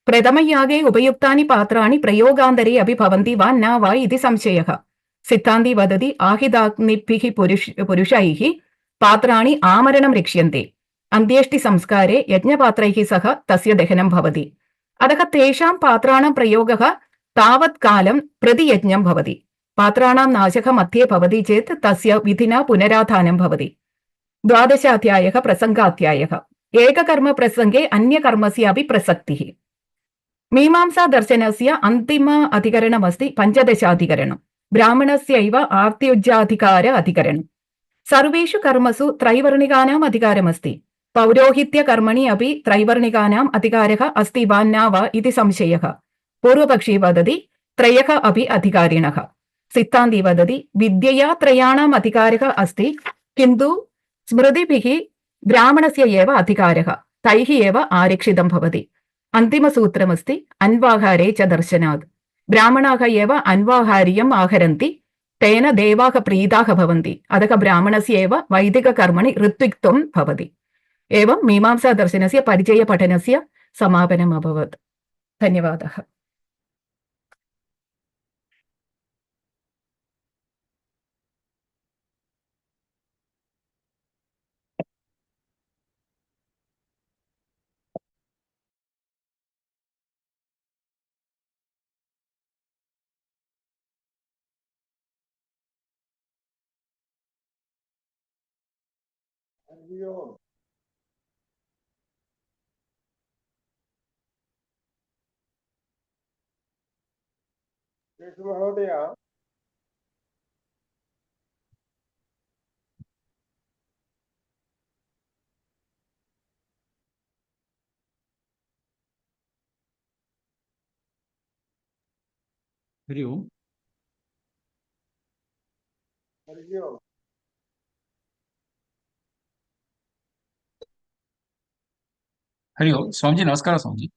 प्रथमयागे उपयुक्तानि पात्राणि प्रयोगान्तरे अपि भवन्ति वा न वा इति संशयः। सिद्धान्ती वदति आहिताग्निभिः पुरुषैः पात्राणि आमरणं रक्ष्यन्ते। अन्त्येष्टिसंस्कारे यज्ञपात्रैः सह तस्य दहनं भवति। अतः तेषां पात्राणां प्रयोगः तावत् कालं प्रतियज्ञं भवति। पात्राणां नाशः मध्ये भवति चेत् तस्य विधिना पुनराधानं भवति। 12 प्रसङ्गाध्यायः। एककर्मप्रसङ्गे अन्यकर्मस्यापि प्रसक्तिः। मीमांसा दर्शनस्य अन्तिम अधिकरणमस्ति 15 ब्राह्मणस्यैव आर्त्युज्याधिकार अधिकरणम्। सर्वेषु कर्मसु त्रैवर्णिकानाम् अधिकारमस्ति। पौरोहित्यकर्मणि अपि त्रैवर्णिकानाम् अधिकारः अस्ति वा न वा इति संशयः। पूर्वपक्षी वदति त्रयः अपि अधिकारिणः। सिद्धान्ती वदति विद्यया त्रयाणाम् अधिकारः अस्ति, किन्तु स्मृतिभिः ब्राह्मणस्य एव अधिकारः, तैः एव आरक्षितं भवति। अन्तिमसूत्रमस्ति अन्वाहारे च दर्शनात्। ब्राह्मणाः एव अन्वाहार्यम् आहरन्ति, तेन देवाः प्रीताः भवन्ति। अतः ब्राह्मणस्य एव वैदिककर्मणि ऋत्विक्त्वं भवति। एवं मीमांसादर्शनस्य परिचयपठनस्य समापनम् अभवत्। धन्यवादः। महोदय, हरि ओम। हरि ओम। हरि ओम स्वामीजी, नमस्कार स्वामीजी।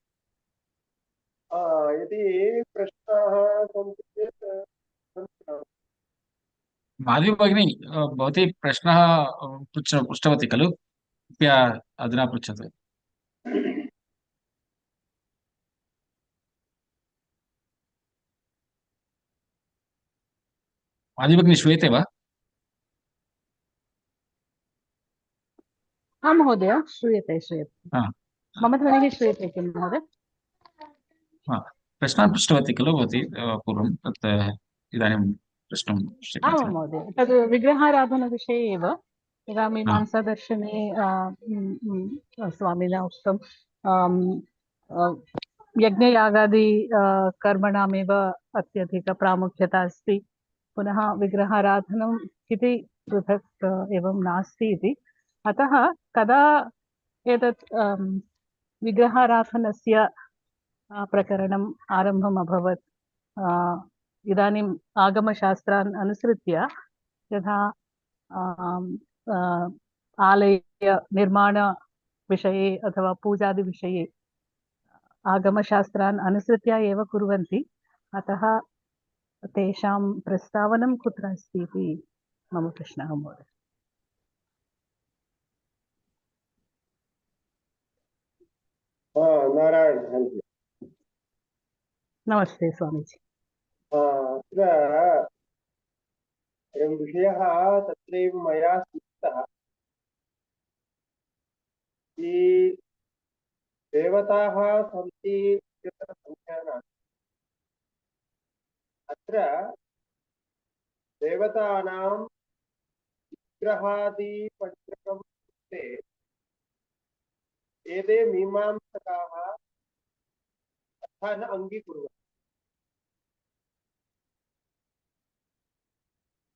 यदि प्रश्नाः सन्ति चेत् माधवी भगिनी, भवती प्रश्नः पृष्टवती खलु? कृपया अधुना पृच्छतु। माधवी भगिनी श्रूयते वा? हाँ महोदय, श्रूयते श्रूयते। मम ध्वनिः श्रूयते किं महोदय? प्रश्नान् पृष्टवती खलु भवती पूर्वं? तत् इदानीं प्रष्टुं शक्यते? आमां महोदय, तद् विग्रहाराधनविषये एव। यदा मीमांसादर्शने स्वामिना उक्तं यज्ञयागादि कर्मणामेव अत्यधिकप्रामुख्यता अस्ति, पुनः विग्रहाराधनम् इति पृथक् एवं नास्ति इति। अतः कदा एतत् विग्रहाराधनस्य प्रकरणम् आरम्भम् अभवत्, इदानीम् आगमशास्त्रान् अनुसृत्य यथा आलयनिर्माणविषये अथवा पूजादिविषये आगमशास्त्रान् अनुसृत्य एव कुर्वन्ति। अतः तेषां प्रस्तावनं कुत्र अस्ति इति मम प्रश्नः महोदय। नारायण, नमस्ते स्वामीजी। अत्र अयं विषयः तत्रैव मया सूचितः। देवताः सन्ति इत्यत्र संशयः नास्ति। अत्र देवतानां विग्रहादिपञ्चकं कृते एते मीमांसकाः अर्थः न अङ्गीकुर्वन्ति।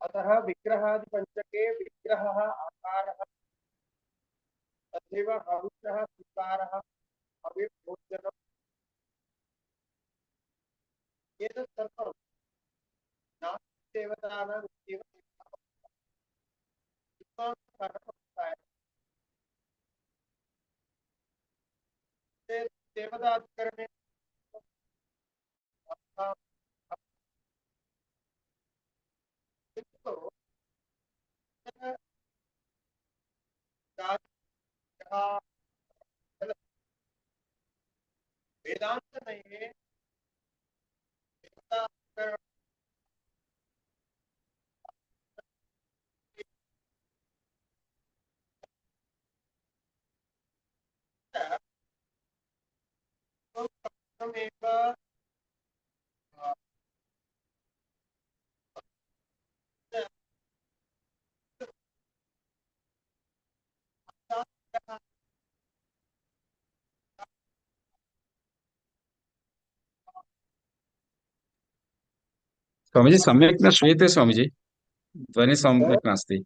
अतः विग्रहादिपञ्चके विग्रहः आकारः तथैव अंशः स्वीकारः अविर्भोजनम् एतत् सर्वं नास्ति देवतानाम् इत्येव देवताधिकरणे वेदान्तनये देवता प्रथमेव स्वामीजी सम्यक् न श्रूयते स्वामीजी, ध्वनि सम्यक् नास्ति।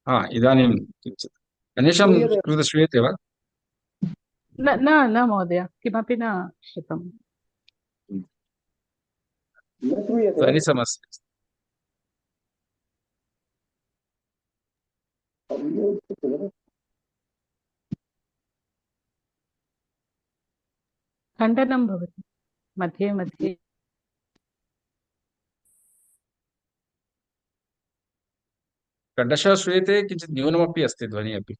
हा, इदानीं किञ्चित् अन्येषां श्रूयते कृते श्रूयते वा? न न न महोदय, किमपि न श्रुतम्। न श्रूयते। ध्वनिसमस्या। खण्डनं भवति मध्ये मध्ये। षडशः श्रूयते, किञ्चित् न्यूनमपि अस्ति ध्वनिः अपि।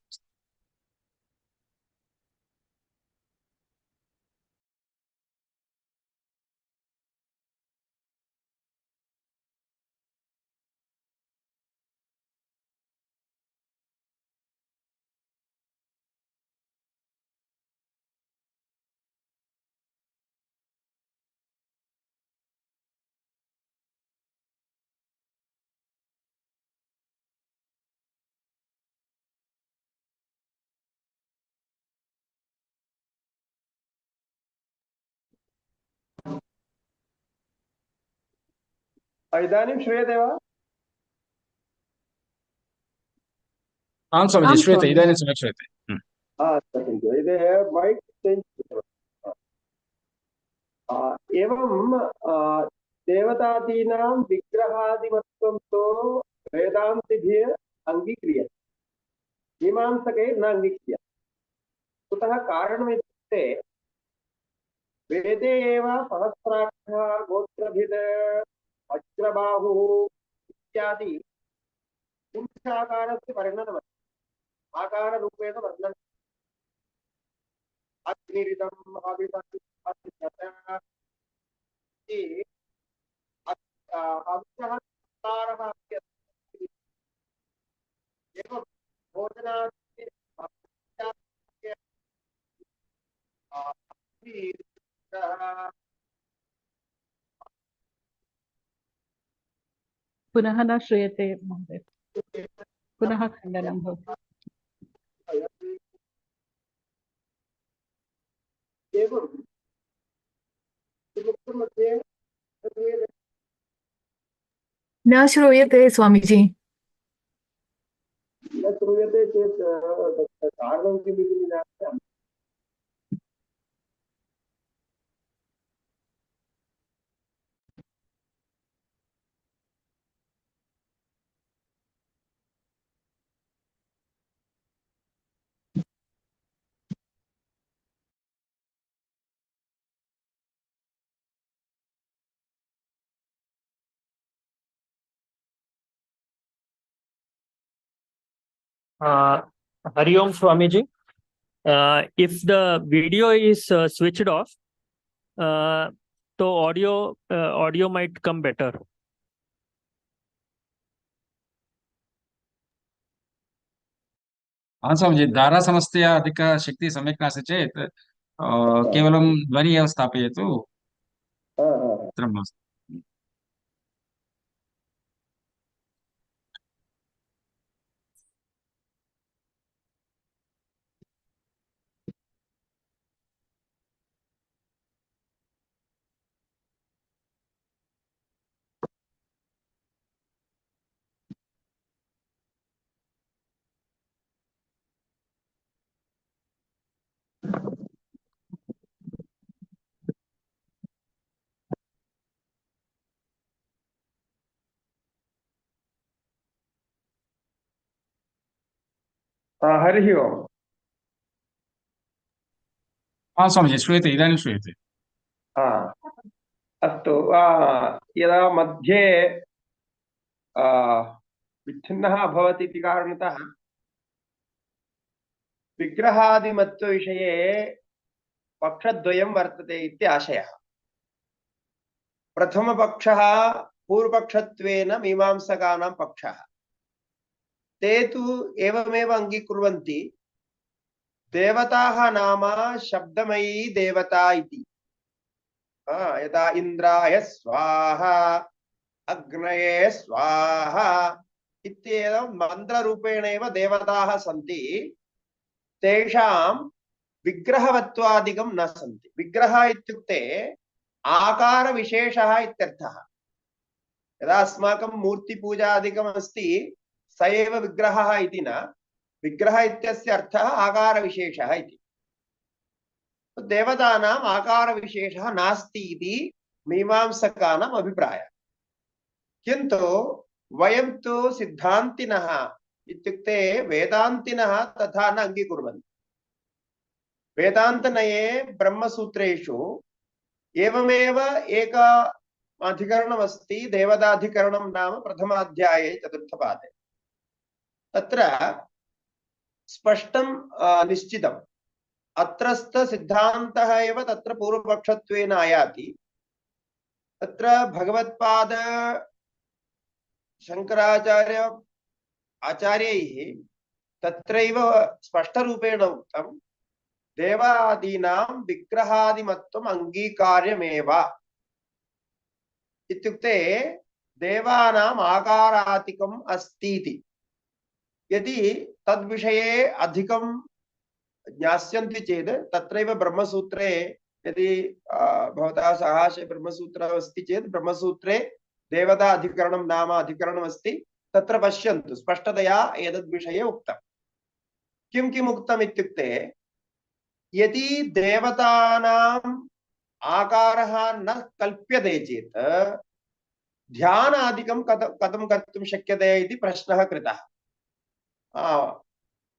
इदानीं श्रूयते वा? आं स्वामीजी, आं श्रूयते, स्वामी। इदानीं सम्यक् श्रूयते। इदे मैक् चेञ्ज् एवं देवतादीनां विग्रहादिमत्वं तु वेदान्तिभिः अङ्गीक्रियते, मीमांसके न अङ्गीक्रियते। कुतः कारणमित्युक्ते वेदे एव सहस्राक्षः गोत्रभिद वज्रबाहुः इत्यादि पुरुषाकारस्य वर्णनमस्ति, आकाररूपेण वर्णनम्। अग्निरिदं हविषः संस्कारः अपि अस्ति। एवं भोजनादि पुनः न श्रूयते महोदय, पुनः खण्डनं भवति। एवं मध्ये न श्रूयते स्वामीजी। न श्रूयते चेत् कारणं किमिति ज्ञातव्यम्। Hari Om Swamiji. If the video is switched off, so audio might come better. आं स्वामीजी, धारासमस्या अधिकशक्तिः सम्यक् नास्ति चेत् केवलं ध्वनि एव स्थापयतु, चित्रं मास्तु। हरिः ओम्। आं स्वामीजी, श्रूयते, इदानीं श्रूयते। अस्तु, यदा मध्ये विच्छिन्नः अभवत् इति कारणतः विग्रहादिमत्वविषये पक्षद्वयं वर्तते इति आशयः। प्रथमपक्षः पूर्वपक्षत्वेन मीमांसकानां पक्षः। ते तु एवमेव अङ्गीकुर्वन्ति देवताः नाम शब्दमयी देवता इति। यथा इन्द्राय स्वाहा अग्नये स्वाहा इत्येवं मन्त्ररूपेण एव देवताः सन्ति। तेषां विग्रहवत्वादिकं न सन्ति। विग्रहः इत्युक्ते आकारविशेषः इत्यर्थः। यदा अस्माकं मूर्तिपूजादिकम् अस्ति स एव विग्रहः इति न, विग्रह इत्यस्य अर्थः आकारविशेषः इति। देवतानाम् आकारविशेषः नास्ति इति मीमांसकानाम् अभिप्रायः। किन्तु वयं तु सिद्धान्तिनः इत्युक्ते वेदान्तिनः तथा न अङ्गीकुर्वन्ति। वेदान्तनये ब्रह्मसूत्रेषु एवमेव एक अधिकरणमस्ति, देवताधिकरणं नाम प्रथमाध्याये चतुर्थपादे। तत्र स्पष्टं निश्चितम् अत्रस्थ सिद्धान्तः एव तत्र पूर्वपक्षत्वेन आयाति। तत्र भगवत्पाद शंकराचार्य आचार्यैः तत्रैव स्पष्टरूपेण उक्तं देवादीनां विग्रहादिमत्वम् अङ्गीकार्यमेव इत्युक्ते देवानाम् आकारातिकम् अस्ति इति। यदि तद्विषये अधिकं ज्ञास्यन्ति चेत् तत्रैव ब्रह्मसूत्रे यदि भवतः सकाशे ब्रह्मसूत्रम् अस्ति चेत् ब्रह्मसूत्रे देवता अधिकरणं नाम अधिकरणमस्ति, तत्र पश्यन्तु स्पष्टतया एतद्विषये उक्तम्। किं किम् उक्तम् इत्युक्ते यदि देवतानाम् आकारः न कल्प्यते चेत् ध्यानादिकं कथं कर्तुं शक्यते इति प्रश्नः कृतः।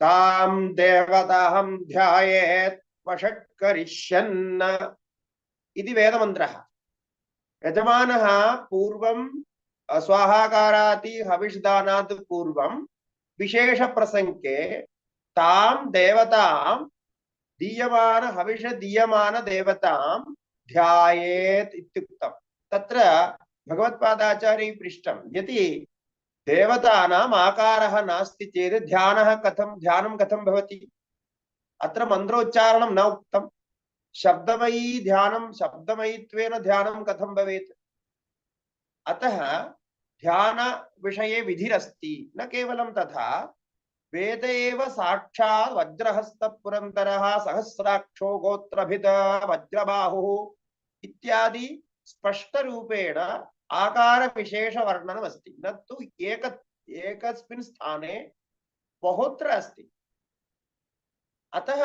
तां देवताहं ध्यायेत् वषट्करिष्यन् इति वेदमन्त्रः। यजमानः पूर्वं स्वाहाकाराति हविष्दानात् पूर्वं विशेषप्रसङ्गे तां देवतां दीयमान हविष दीयमान देवतां ध्यायेत् इत्युक्तम्। तत्र भगवत्पादाचार्यैः पृष्टं यदि देवतानाम् आकारः नास्ति चेत् ध्यानं कथं भवति? अत्र मन्त्रोच्चारणं न उक्तं। शब्दमयी ध्यानं शब्दमयीत्वेन ध्यानं कथं भवेत्? अतः ध्यान विषये विधिरस्ति। न केवलं तथा, वेद एव साक्षात् वज्रहस्त पुरन्दरः सहस्राक्षो गोत्रभिद वज्रबाहुः इत्यादि स्पष्टरूपेण आकार विशेष वर्णनमस्ति। न तु एकस्मिन् स्थाने बहुत्र अस्ति। अतः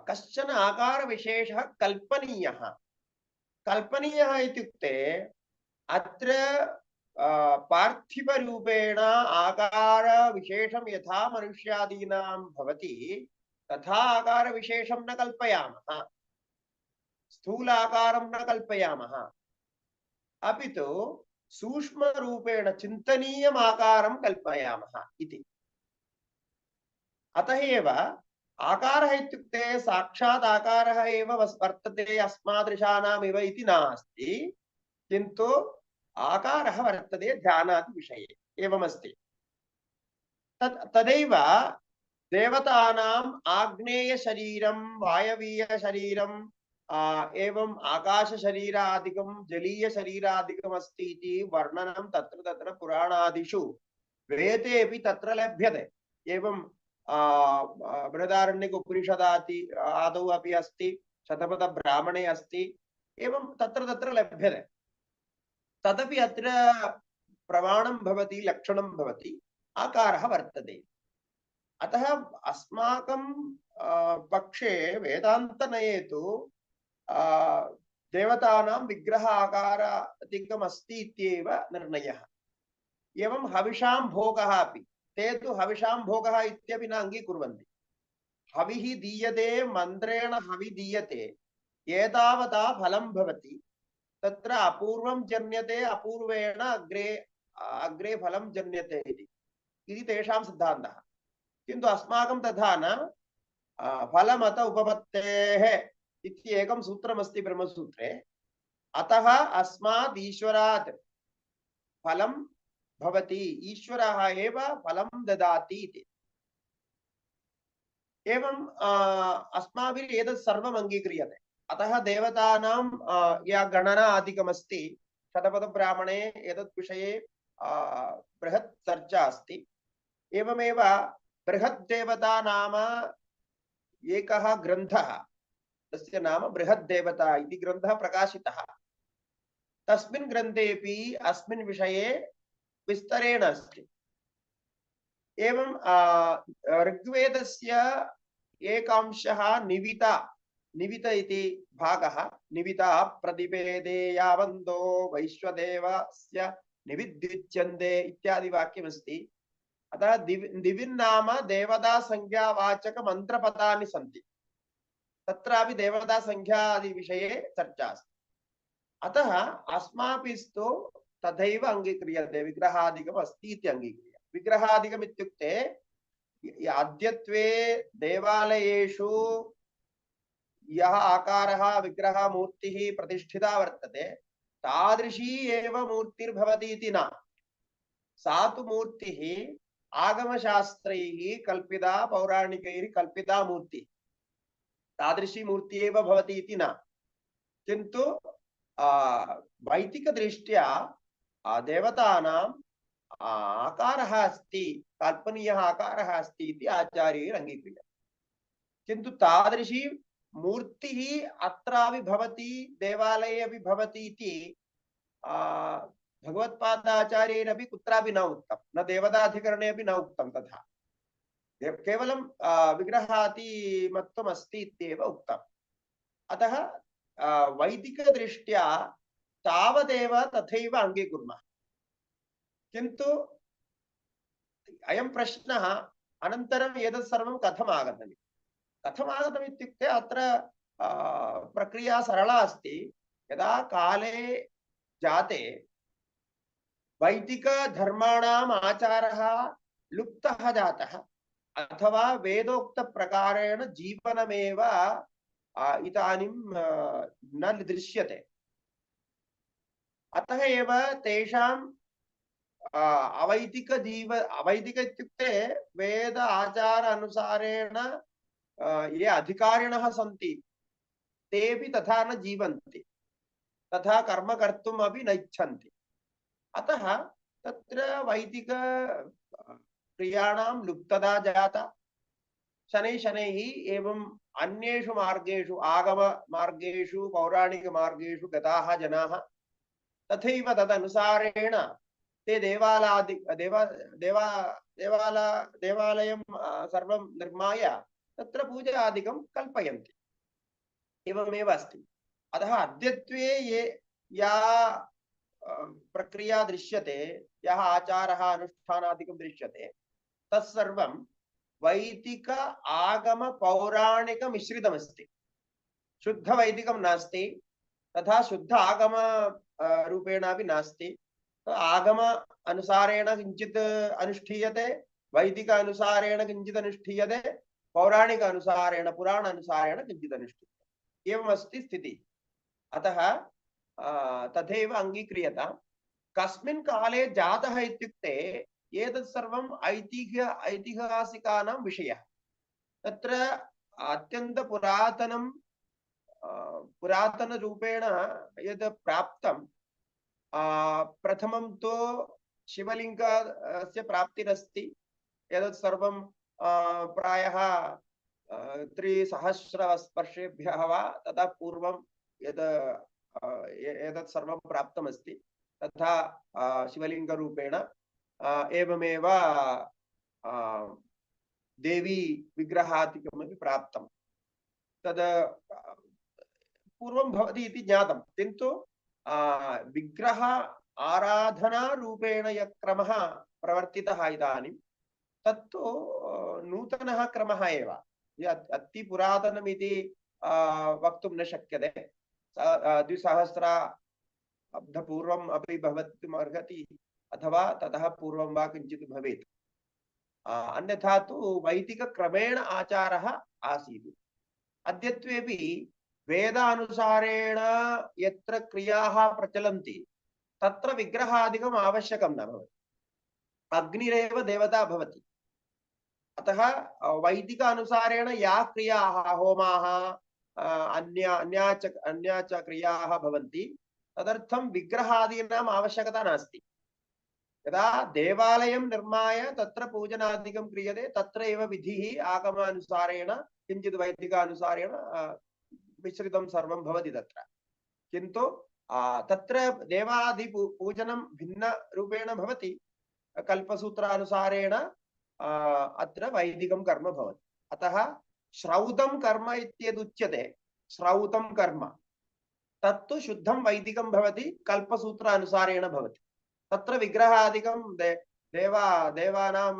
कश्चन आकार विशेषः कल्पनीयः इत्युक्ते अत्र पार्थिवरूपेण आकार विशेषं यथा मनुष्यादीनां भवति तथा आकार विशेषं न कल्पयामः, स्थूलाकारं न कल्पयामः, अपि तु सूक्ष्मरूपेण चिन्तनीयम् आकारं कल्पयामः इति। अतः एव आकारः इत्युक्ते साक्षात् आकारः एव वर्तते अस्मादृशानामिव इति नास्ति, किन्तु आकारः वर्तते ध्यानादि विषये एवमस्ति। तदैव देवतानाम् आग्नेय शरीरं वायवीय शरीरं एवं आकाश शरीरादिकं जलीय शरीरादिकम् अस्ति इति वर्णनं तत्र पुराणादिषु वेदेऽपि तत्र लभ्यते। एवं बृहदारण्यक उपनिषदादि आदौ अपि अस्ति, शतपथ ब्राह्मणे अस्ति, एवं तत्र लभ्यते। तदपि अत्र प्रमाणं भवति, लक्षणं भवति, आकारः वर्तते। अतः अस्माकं पक्षे वेदान्तनये तु देवतानां विग्रह आकारादिकम् अस्ति इत्येव निर्णयः। एवं हविषां भोगः अपि ते तु हविषां भोगः इत्यपि न अङ्गीकुर्वन्ति। हविः दीयते, मन्त्रेण हवि दीयते, एतावता फलं भवति, तत्र अपूर्वं जन्यते, अपूर्वेण अग्रे फलं जन्यते इति तेषां सिद्धान्तः। किन्तु अस्माकं तथा न। फलमत उपपत्तेः इति एकं सूत्रमस्ति ब्रह्मसूत्रे। अतः अस्मात् ईश्वरात् फलं भवति, ईश्वरः एव फलं ददाति इति। एवं अस्माभिः एतत् सर्वम् अङ्गीक्रियते। अतः देवतानां या गणना अधिकमस्ति शतपथब्राह्मणे एतत् विषये बृहत् चर्चा अस्ति। एवमेव बृहद्देवता नाम एकः ग्रन्थः, तस्य नाम बृहद्देवता इति ग्रन्थः प्रकाशितः। तस्मिन् ग्रन्थेऽपि अस्मिन् विषये विस्तरेण अस्ति। एवं ऋग्वेदस्य एकांशः निवित इति भागः, निविता प्रतिपेदे यावन्दो वैश्वदेवस्य निविद्युच्यन्ते इत्यादि वाक्यमस्ति। अतः दिविन्नाम देवता संज्ञावाचक मन्त्रपदानि सन्ति, तत्रापि देवता संज्ञादि विषये चर्चा अस्ति। अतः अस्माभिस्तु तथैव अङ्गीक्रियते, विग्रहादिकम् अस्ति इति अङ्गीक्रियते। विग्रहादिकम् इत्युक्ते अद्यत्वे देवालयेषु यः आकारः विग्रहमूर्तिः प्रतिष्ठिता वर्तते तादृशी एव मूर्तिर्भवति इति न। सा तु मूर्तिः आगमशास्त्रैः कल्पिता, पौराणिकैः कल्पिता मूर्तिः, तादृशी मूर्ति एव भवति इति न। किन्तु वैदिकदृष्ट्या देवतानां आकारः अस्ति, काल्पनीयः आकारः अस्ति इति आचार्यैः अङ्गीक्रियते। किन्तु तादृशी मूर्तिः अत्रापि भवति, देवालये अपि भवति इति भगवत्पादाचार्यैरपि कुत्रापि न उक्तं, न देवताधिकरणे अपि न उक्तं तथा। केवलं विग्रहादिमत्वम् अस्ति इत्येव उक्तम्। अतः वैदिकदृष्ट्या तावदेव तथैव अङ्गीकुर्मः। किन्तु अयं प्रश्नः अनन्तरम् एतत् सर्वं कथम् आगतम् इत्युक्ते अत्र प्रक्रिया सरला अस्ति। यदा काले जाते वैदिकधर्माणाम् आचारः लुप्तः जातः अथवा वेदोक्तप्रकारेण जीवनमेव इदानीं न दृश्यते। अतः एव तेषां अवैदिक इत्युक्ते वेद आचार अनुसारेण ये अधिकारिणः सन्ति तेपि तथा न जीवन्ति, तथा कर्म कर्तुम् अपि न इच्छन्ति। अतः तत्र वैदिक क्रियाणां लुप्तता जाता। शनैः शनैः एवं अन्येषु मार्गेषु, आगम मार्गेषु, पौराणिक मार्गेषु गताः जनाः तथैव तदनुसारेण ते देवालयं सर्वं निर्माय तत्र पूजादिकं कल्पयन्ति। एवमेव अस्ति। अतः अद्यत्वे या प्रक्रिया दृश्यते, यः आचारः अनुष्ठानादिकं दृश्यते, तत्सर्वं वैदिक आगम पौराणिक मिश्रितमस्ति। शुद्ध वैदिकं नास्ति, तथा शुद्ध आगम रूपेणापि नास्ति। आगम अनुसारेण किञ्चित् अनुष्ठीयते, वैदिक अनुसारेण किञ्चित् अनुष्ठीयते, पौराणिक अनुसारेण पुराण अनुसारेण किञ्चित् अनुष्ठीयते। एवमस्ति स्थितिः। अतः तथैव अङ्गीक्रियता। कस्मिन् काले जातः इत्युक्ते एतत् सर्वम् ऐतिहासिकानां विषयः। तत्र अत्यन्तपुरातनं पुरातनरूपेण यद् प्राप्तं, प्रथमं तु शिवलिङ्गस्य प्राप्तिरस्ति। एतत् सर्वं प्रायः 3000 वर्षेभ्यः वा ततः पूर्वं एतत् सर्वं प्राप्तमस्ति। तथा शिवलिङ्गरूपेण एवमेव देवी विग्रहादिकमपि प्राप्तं। तद् पूर्वं भवति इति ज्ञातं, किन्तु विग्रह आराधनारूपेण यः क्रमः प्रवर्तितः इदानीं तत्तु नूतनः क्रमः एव। अति पुरातनमिति वक्तुं न शक्यते। 2000 अपि भवितुम् अर्हति, अथवा ततः पूर्वं वा किञ्चित् भवेत्। अन्यथा तु वैदिकक्रमेण आचारः आसीत्। अद्यत्वेपि वेदानुसारेण यत्र क्रियाः प्रचलन्ति तत्र विग्रहादिकम् आवश्यकं न भवति। अग्निरेव देवता भवति। अतः वैदिकानुसारेण या क्रियाः होमाः अन्या च क्रियाः भवन्ति तदर्थं विग्रहादीनाम् आवश्यकता नास्ति। यदा देवालयं निर्माय तत्र पूजनादिकं क्रियते तत्र एव विधिः आगमानुसारेण किञ्चित् वैदिकानुसारेण मिश्रितं सर्वं भवति तत्र। किन्तु तत्र देवादि पूजनं भिन्नरूपेण भवति। कल्पसूत्रानुसारेण अत्र वैदिकं कर्म भवति। अतः श्रौतं कर्म इत्यदुच्यते। श्रौतं कर्म तत्तु शुद्धं वैदिकं भवति, कल्पसूत्रानुसारेण भवति। तत्र विग्रहादिकं देवानां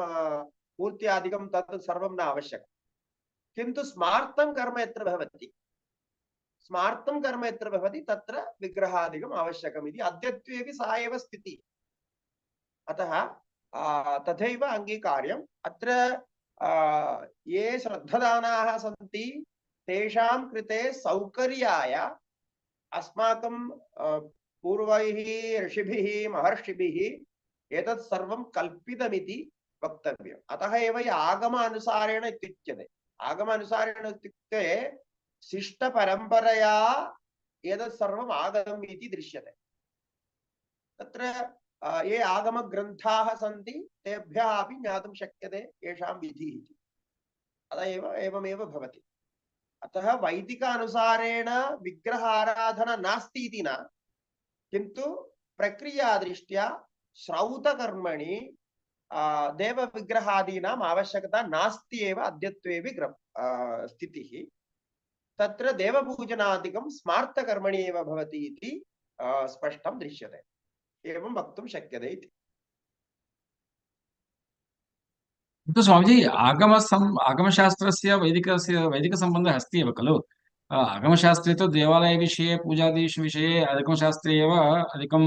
मूर्त्यादिकं तत् सर्वं न आवश्यकं। किन्तु स्मार्तं कर्म यत्र भवति, स्मार्तं कर्म यत्र भवति तत्र विग्रहादिकम् आवश्यकम् इति अद्यत्वेपि सा एव स्थितिः। अतः तथैव अङ्गीकार्यम्। अत्र ये श्रद्धदानाः सन्ति तेषां कृते सौकर्याय अस्माकं पूर्वैः ऋषिभिः महर्षिभिः एतत् सर्वं कल्पितमिति वक्तव्यम्। अतः एव आगमानुसारेण इत्युच्यते। आगमानुसारेण इत्युक्ते शिष्टपरम्परया एतत् सर्वम् आगतम् इति दृश्यते। तत्र ये आगमग्रन्थाः सन्ति तेभ्यः अपि ज्ञातुं शक्यते येषां विधिः इति। अतः एव एवमेव भवति। अतः वैदिकानुसारेण विग्रहाराधना नास्ति इति न, किन्तु प्रक्रियादृष्ट्या श्रौतकर्मणि देवविग्रहादीनाम् आवश्यकता नास्ति एव अद्यत्वेपि स्थितिः। तत्र देवपूजनादिकं स्मार्तकर्मणि एव भवति इति स्पष्टं दृश्यते। एवं वक्तुं शक्यते इति। तो स्वामीजी आगमशास्त्रस्य वैदिकसम्बन्धः अस्ति एव खलु। आगमशास्त्रे तु देवालयविषये पूजादिषु विषये आगमशास्त्रे एव अधिकं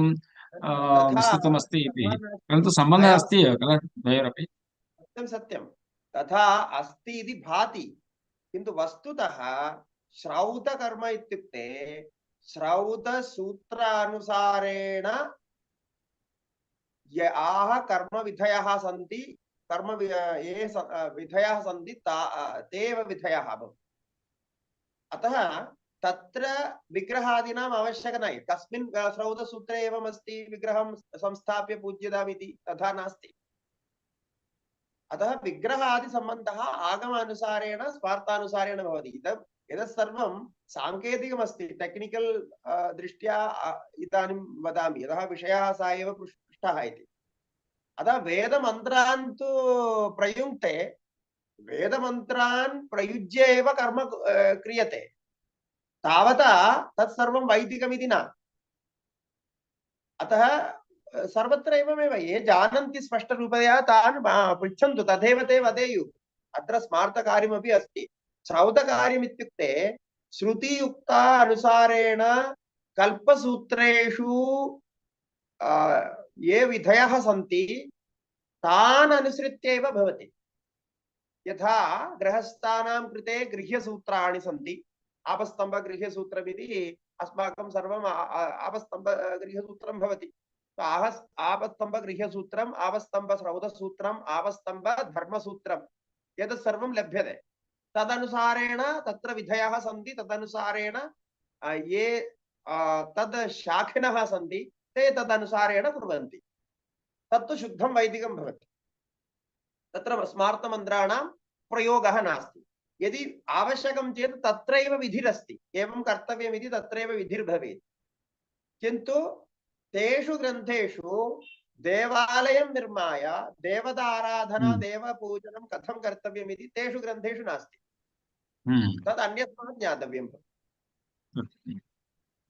विस्तृतमस्ति इति, परन्तु सम्बन्धः अस्ति एव खलु द्वयोरपि। सत्यं सत्यं तथा अस्ति इति भाति, किन्तु वस्तुतः श्रौतकर्म इत्युक्ते श्रौतसूत्रानुसारेण याः कर्मविधयः सन्ति, ये विधयः सन्ति ते एव विधयः भवन्ति। अतः तत्र विग्रहादीनाम् आवश्यकता न। कस्मिन् श्रौतसूत्रे एवम् अस्ति विग्रहं संस्थाप्य पूज्यताम् इति, तथा नास्ति। अतः विग्रहादिसम्बन्धः आगमानुसारेण स्मार्तानुसारेण भवति। एतत् सर्वं साङ्केतिकमस्ति, टेक्निकल् दृष्ट्या इदानीं वदामि, यतः विषयः सा एव पृष्टः इति। अतः वेदमन्त्रान् तु प्रयुङ्क्ते, वेदमन्त्रान् प्रयुज्य एव कर्म क्रियते, तावता तत्सर्वं वैदिकमिति न। अतः सर्वत्र एवमेव ये जानन्ति स्पष्टरूपतया तान् पृच्छन्तु, तथैव ते वदेयुः। अत्र स्मार्तकार्यमपि अस्ति। श्रौतकार्यम् इत्युक्ते श्रुतियुक्ता अनुसारेण कल्पसूत्रेषु ये विधयः सन्ति तान् अनुसृत्य एव भवति। यथा गृहस्थानां कृते गृह्यसूत्राणि सन्ति। आपस्तम्भगृह्यसूत्रमिति अस्माकं सर्वम् आपस्तम्भगृह्यसूत्रं भवति। आपस्तम्भगृह्यसूत्रम्, आपस्तम्भश्रौतसूत्रम्, आपस्तम्भधर्मसूत्रम् एतत् सर्वं लभ्यते। तदनुसारेण तत्र विधयः सन्ति। तदनुसारेण ये तद् शाखिनः सन्ति ते तदनुसारेण कुर्वन्ति। तत्तु शुद्धं वैदिकं भवति। तत्र स्मार्तमन्त्राणां प्रयोगः नास्ति। यदि आवश्यकं चेत् तत्रैव विधिरस्ति, एवं कर्तव्यमिति तत्रैव विधिर्भवेत्। किन्तु तेषु ग्रन्थेषु देवालयं निर्माय देवताराधना देवपूजनं कथं कर्तव्यमिति तेषु ग्रन्थेषु नास्ति। तद् अन्यस्मात् ज्ञातव्यं।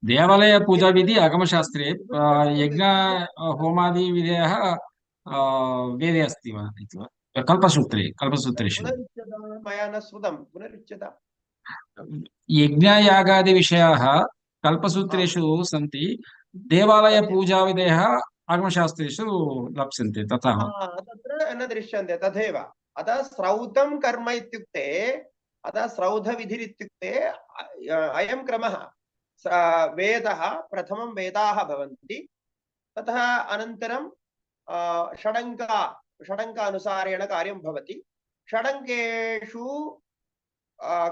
देवालयपूजाविधि आगमशास्त्रे, यज्ञ होमादि विधयः वेदे अस्ति वा इति वा? कल्पसूत्रेषु मया न श्रुतं, पुनरुच्यताम्। यज्ञयागादिविषयाः कल्पसूत्रेषु सन्ति, देवालयपूजाविधयः आगमशास्त्रेषु लप्स्यन्ते तथा। तत्र न दृश्यन्ते तथैव। अतः श्रौतं कर्म इत्युक्ते, अतः श्रौधविधिरित्युक्ते अयं क्रमः। वेदः प्रथमं वेदाः भवन्ति, ततः अनन्तरं षडङ्गानुसारेण कार्यं भवति। षडङ्गेषु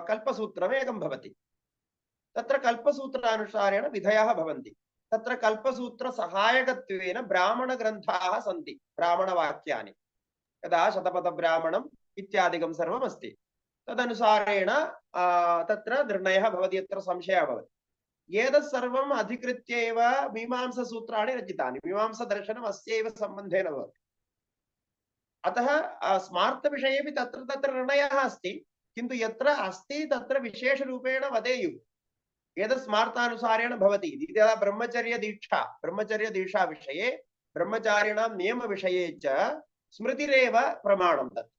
कल्पसूत्रमेकं भवति। तत्र कल्पसूत्रानुसारेण विधयः भवन्ति। तत्र कल्पसूत्रसहायकत्वेन ब्राह्मणग्रन्थाः सन्ति, ब्राह्मणवाक्यानि, यदा शतपथब्राह्मणम् इत्यादिकं सर्वम् अस्ति। तदनुसारेण तत्र निर्णयः भवति, यत्र संशयः भवति। एतत् सर्वम् अधिकृत्य एव मीमांसासूत्राणि रचितानि। मीमांसादर्शनम् अस्यैव सम्बन्धेन भवति। अतः स्मार्थविषयेपि तत्र तत्र निर्णयः अस्ति, किन्तु यत्र अस्ति तत्र विशेषरूपेण वदेयुः। एतत् स्मार्थानुसारेण भवति इति। तदा ब्रह्मचर्यदीक्षा विषये, ब्रह्मचारिणां नियमविषये च स्मृतिरेव प्रमाणं। तत्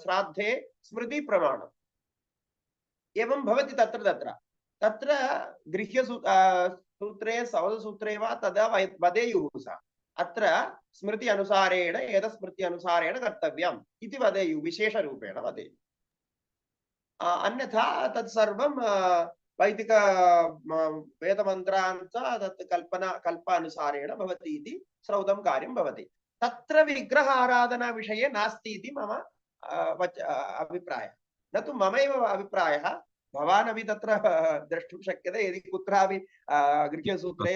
श्राद्धे स्मृति प्रमाणम् एवं भवति। तत्र गृह्यसूत्रे सवदसूत्रे वा तदा वदेयुः सा। अत्र स्मृति अनुसारेण, एतत् स्मृति अनुसारेण कर्तव्यम् इति वदेयुः, विशेषरूपेण वदेयुः। अन्यथा तत्सर्वं वैदिक वेदमन्त्रान् तत् कल्पानुसारेण भवति इति श्रौतं कार्यं भवति। तत्र विग्रह आराधना विषये नास्ति इति मम अभिप्रायः, न तु ममैव अभिप्रायः। भवान् अपि तत्र द्रष्टुं शक्यते। यदि कुत्रापि गृह्यसूत्रे,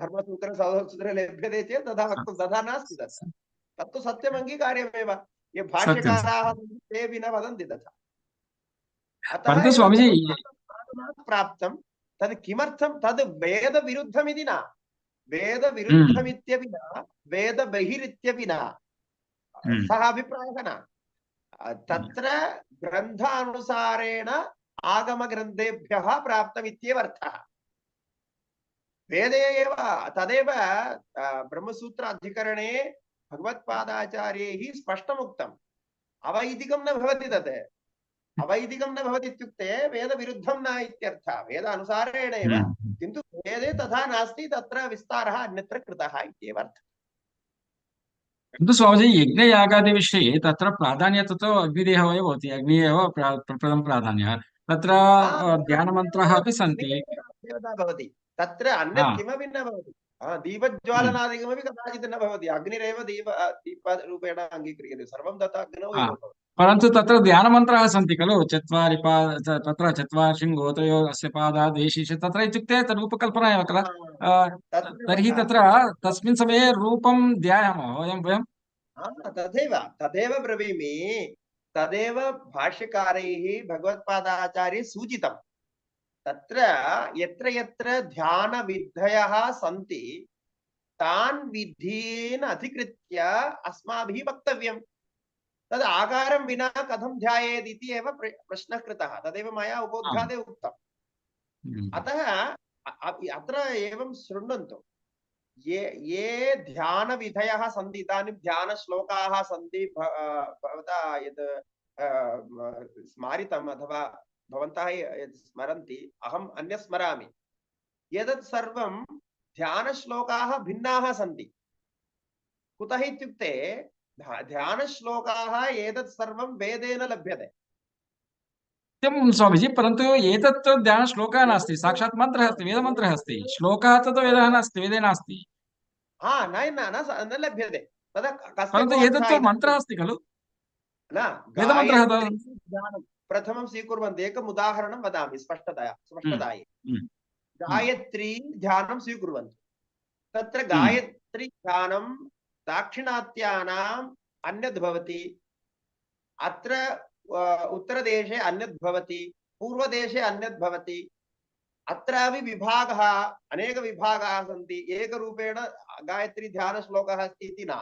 धर्मसूत्रे, सौधसूत्रे लभ्यते चेत् तथा वक्तुं, तथा नास्ति। तत्तु सत्यम् अङ्गीकार्यमेव। ये भाष्यकाराः तेऽपि न वदन्ति तथा। परन्तु स्वामीजी प्राप्तं तद् किमर्थं? तद् वेदविरुद्धमिति न, वेदविरुद्धमित्यपि न, वेदबहिरित्यपि न, सः अभिप्रायः न। तत्र ग्रन्थानुसारेण आगमग्रन्थेभ्यः प्राप्तमित्येव अर्थः। वेदे एव तदेव ब्रह्मसूत्र अधिकरणे भगवत्पादाचार्यैः स्पष्टमुक्तम्। अवैदिकं न भवति तत्। अवैदिकं न भवति इत्युक्ते वेदविरुद्धं न इत्यर्थः, वेदानुसारेण एव। किन्तु वेदे तथा नास्ति, तत्र विस्तारः अन्यत्र कृतः इत्येव अर्थः। किन्तु स्वामीजी यज्ञयागादिविषये तत्र प्राधान्यता तु अग्निदेहः एव भवति। अग्निः एव प्रथमं प्राधान्यः। तत्र ध्यानमन्त्राः अपि सन्ति। देवता भवति तत्र, अन्यत् किमपि न भवति। दीपज्वालनादिकमपि कदाचित् न भवति। अग्निरेव दीपरूपेण अङ्गीक्रियते, सर्वं तथा अग्नौ एव भवति। परन्तु तत्र ध्यानमन्त्राः सन्ति खलु, तत्र चत्वारिंशो अस्य पादाः देशीश, तत्र इत्युक्ते तदुपकल्पना एव खलु। तर्हि तत्र तस्मिन् समये रूपं ध्यायामः वयं। तदेव ब्रवीमि। तदेव भाष्यकारैः भगवत्पादाचार्यैः सूचितं। तत्र यत्र यत्र ध्यानविधयः सन्ति तान् विधीन् अधिकृत्य अस्माभिः वक्तव्यम्। तद् आकारं विना कथं ध्यायेत् इति एव प्रश्नः कृतः। तदेव मया उपोद्घाते उक्तम्। अतः अत्र एवं शृण्वन्तु। ये ध्यानविधयः सन्ति, इदानीं ध्यानश्लोकाः सन्ति, भवता यत् स्मारितम् अथवा भवन्तः यत् स्मरन्ति, अहम् अन्यत् स्मरामि। एतत् सर्वं ध्यानश्लोकाः भिन्नाः सन्ति। कुतः इत्युक्ते ध्यानश्लोकाः एतत् सर्वं वेदेन लभ्यते। स्वामीजी, परन्तु एतत् ध्यानश्लोकः नास्ति, साक्षात् मन्त्रः अस्ति, वेदमन्त्रः अस्ति। श्लोकः तत् वेदः नास्ति, वेदे नास्ति। न लभ्यते। तदा परन्तु एतत् मन्त्रः अस्ति खलु, न वेदमन्त्रः। प्रथमं स्वीकुर्वन्ति। एकम् उदाहरणं वदामि स्पष्टतायै। गायत्री ध्यानं स्वीकुर्वन्तु। तत्र गायत्री ध्यानं दाक्षिणात्यानाम् अन्यद् भवति, अत्र उत्तरदेशे अन्यद् भवति, पूर्वदेशे अन्यद् भवति। अत्रापि विभागः, अनेकविभागाः सन्ति। एकरूपेण गायत्री ध्यानश्लोकः अस्ति इति न।